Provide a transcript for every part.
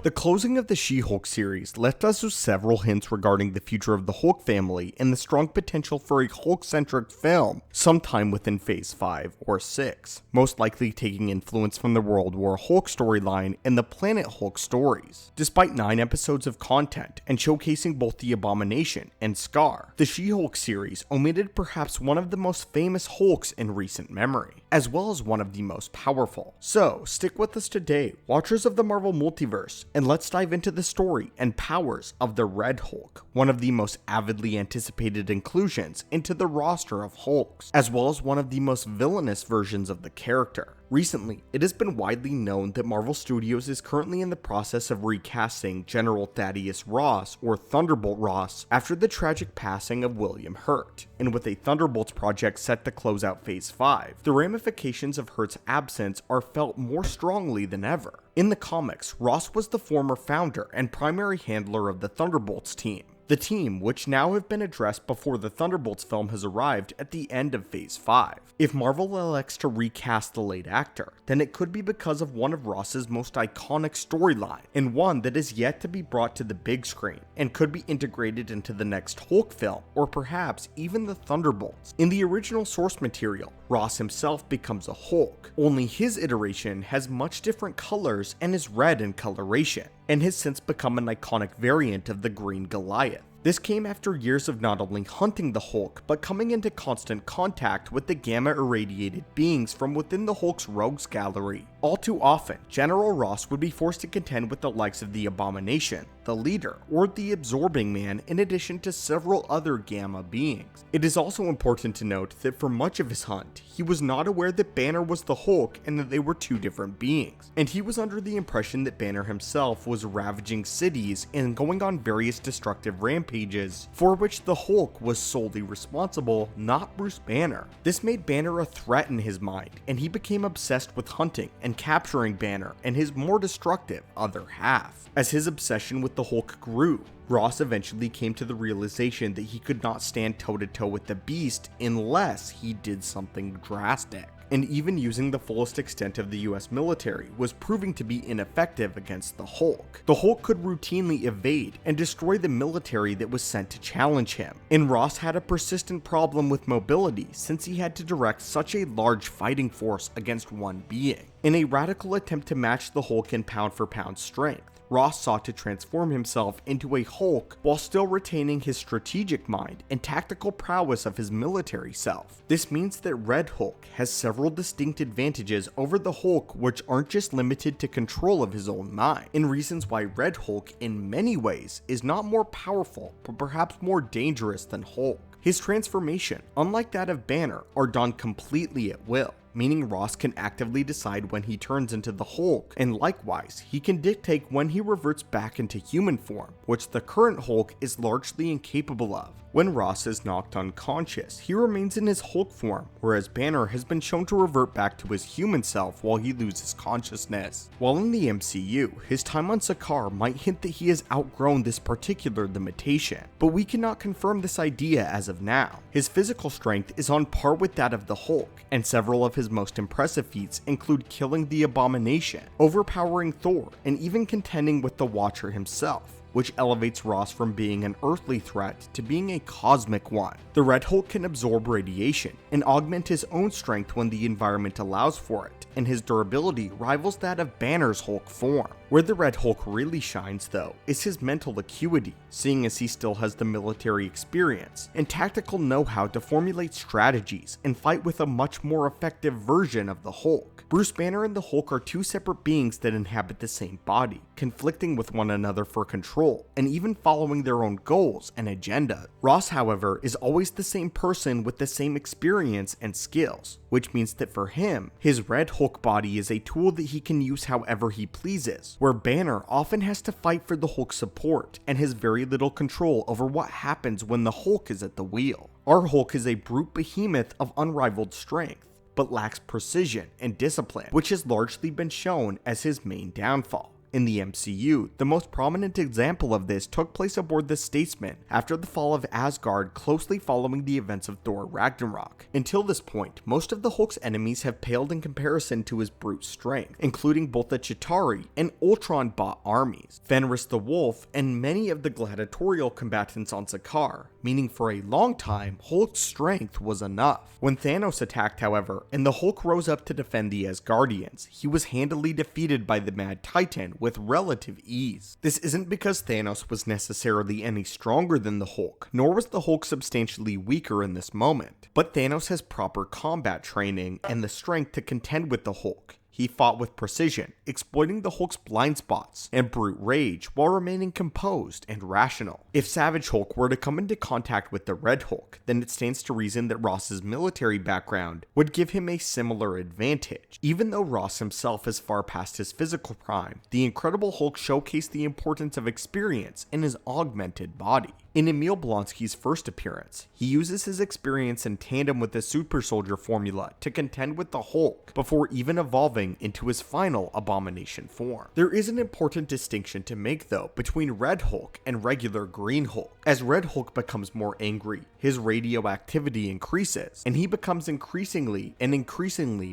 The closing of the She-Hulk series left us with several hints regarding the future of the Hulk family and the strong potential for a Hulk-centric film sometime within Phase 5 or 6, most likely taking influence from the World War Hulk storyline and the Planet Hulk stories. Despite 9 episodes of content and showcasing both the Abomination and Scar, the She-Hulk series omitted perhaps one of the most famous Hulks in recent memory, as well as one of the most powerful. So, stick with us today, watchers of the Marvel Multiverse, and let's dive into the story and powers of the Red Hulk, one of the most avidly anticipated inclusions into the roster of Hulks, as well as one of the most villainous versions of the character. Recently, it has been widely known that Marvel Studios is currently in the process of recasting General Thaddeus Ross, or Thunderbolt Ross, after the tragic passing of William Hurt, and with a Thunderbolts project set to close out Phase 5, the ramifications of Hurt's absence are felt more strongly than ever. In the comics, Ross was the former founder and primary handler of the Thunderbolts team. The team, which now have been addressed before the Thunderbolts film has arrived at the end of Phase 5. If Marvel elects to recast the late actor, then it could be because of one of Ross's most iconic storyline, and one that is yet to be brought to the big screen, and could be integrated into the next Hulk film, or perhaps even the Thunderbolts. In the original source material, Ross himself becomes a Hulk, only his iteration has much different colors and is red in coloration, and has since become an iconic variant of the Green Goliath. This came after years of not only hunting the Hulk, but coming into constant contact with the gamma-irradiated beings from within the Hulk's rogues gallery. All too often, General Ross would be forced to contend with the likes of the Abomination, the Leader, or the Absorbing Man, in addition to several other gamma beings. It is also important to note that for much of his hunt, he was not aware that Banner was the Hulk and that they were two different beings, and he was under the impression that Banner himself was ravaging cities and going on various destructive rampages, for which the Hulk was solely responsible, not Bruce Banner. This made Banner a threat in his mind, and he became obsessed with hunting and capturing Banner and his more destructive other half. As his obsession with the Hulk grew, Ross eventually came to the realization that he could not stand toe-to-toe with the Beast unless he did something drastic. And even using the fullest extent of the US military was proving to be ineffective against the Hulk. The Hulk could routinely evade and destroy the military that was sent to challenge him, and Ross had a persistent problem with mobility since he had to direct such a large fighting force against one being. In a radical attempt to match the Hulk in pound-for-pound strength, Ross sought to transform himself into a Hulk while still retaining his strategic mind and tactical prowess of his military self. This means that Red Hulk has several distinct advantages over the Hulk, which aren't just limited to control of his own mind, and reasons why Red Hulk in many ways is not more powerful but perhaps more dangerous than Hulk. His transformation, unlike that of Banner, are done completely at will, meaning Ross can actively decide when he turns into the Hulk, and likewise, he can dictate when he reverts back into human form, which the current Hulk is largely incapable of. When Ross is knocked unconscious, he remains in his Hulk form, whereas Banner has been shown to revert back to his human self while he loses consciousness. While in the MCU, his time on Sakaar might hint that he has outgrown this particular limitation, but we cannot confirm this idea as of now. His physical strength is on par with that of the Hulk, and several of his most impressive feats include killing the Abomination, overpowering Thor, and even contending with the Watcher himself, which elevates Ross from being an earthly threat to being a cosmic one. The Red Hulk can absorb radiation and augment his own strength when the environment allows for it, and his durability rivals that of Banner's Hulk form. Where the Red Hulk really shines, though, is his mental acuity, seeing as he still has the military experience and tactical know-how to formulate strategies and fight with a much more effective version of the Hulk. Bruce Banner and the Hulk are two separate beings that inhabit the same body, conflicting with one another for control, and even following their own goals and agenda. Ross, however, is always the same person with the same experience and skills, which means that for him, his Red Hulk body is a tool that he can use however he pleases, where Banner often has to fight for the Hulk's support and has very little control over what happens when the Hulk is at the wheel. Our Hulk is a brute behemoth of unrivaled strength, but lacks precision and discipline, which has largely been shown as his main downfall. In the MCU, the most prominent example of this took place aboard the Statesman after the fall of Asgard, closely following the events of Thor Ragnarok. Until this point, most of the Hulk's enemies have paled in comparison to his brute strength, including both the Chitauri and Ultron-bot armies, Fenris the Wolf, and many of the gladiatorial combatants on Sakaar, meaning for a long time, Hulk's strength was enough. When Thanos attacked, however, and the Hulk rose up to defend the Asgardians, he was handily defeated by the Mad Titan with relative ease. This isn't because Thanos was necessarily any stronger than the Hulk, nor was the Hulk substantially weaker in this moment, but Thanos has proper combat training and the strength to contend with the Hulk. He fought with precision, exploiting the Hulk's blind spots and brute rage while remaining composed and rational. If Savage Hulk were to come into contact with the Red Hulk, then it stands to reason that Ross's military background would give him a similar advantage. Even though Ross himself is far past his physical prime, the Incredible Hulk showcased the importance of experience in his augmented body. In Emil Blonsky's first appearance, he uses his experience in tandem with the Super Soldier formula to contend with the Hulk before even evolving into his final abomination form. There is an important distinction to make though between Red Hulk and regular Green Hulk. As Red Hulk becomes more angry, his radioactivity increases, and he becomes increasingly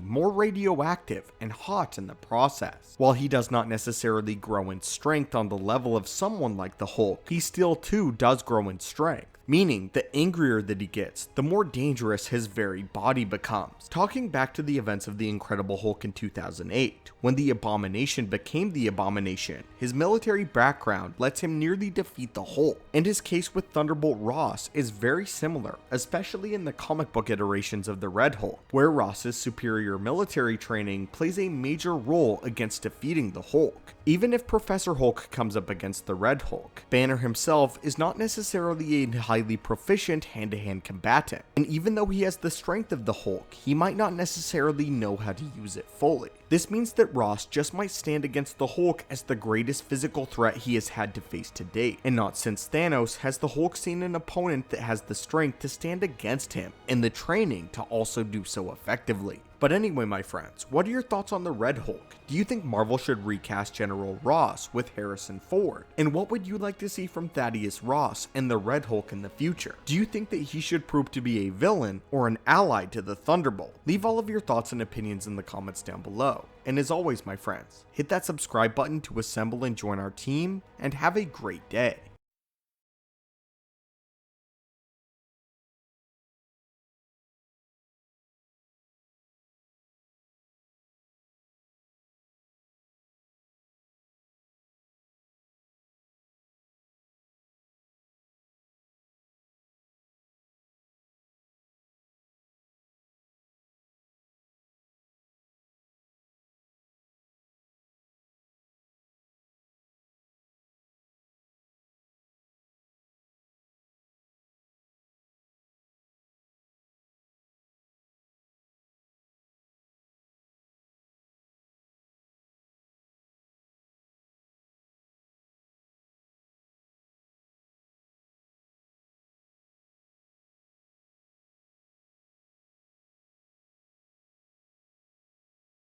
more radioactive and hot in the process. While he does not necessarily grow in strength on the level of someone like the Hulk, he still too does grow in strength, meaning the angrier that he gets, the more dangerous his very body becomes. Talking back to the events of the Incredible Hulk in 2008, when the Abomination became the Abomination, his military background lets him nearly defeat the Hulk, and his case with Thunderbolt Ross is very similar, especially in the comic book iterations of the Red Hulk, where Ross's superior military training plays a major role against defeating the Hulk. Even if Professor Hulk comes up against the Red Hulk, Banner himself is not necessarily a highly proficient hand-to-hand combatant, and even though he has the strength of the Hulk, he might not necessarily know how to use it fully. This means that Ross just might stand against the Hulk as the greatest physical threat he has had to face to date, and not since Thanos has the Hulk seen an opponent that has the strength to stand against him, and the training to also do so effectively. But anyway, my friends, what are your thoughts on the Red Hulk? Do you think Marvel should recast General Ross with Harrison Ford? And what would you like to see from Thaddeus Ross and the Red Hulk in the future? Do you think that he should prove to be a villain or an ally to the Thunderbolt? Leave all of your thoughts and opinions in the comments down below. And as always, my friends, hit that subscribe button to assemble and join our team, and have a great day.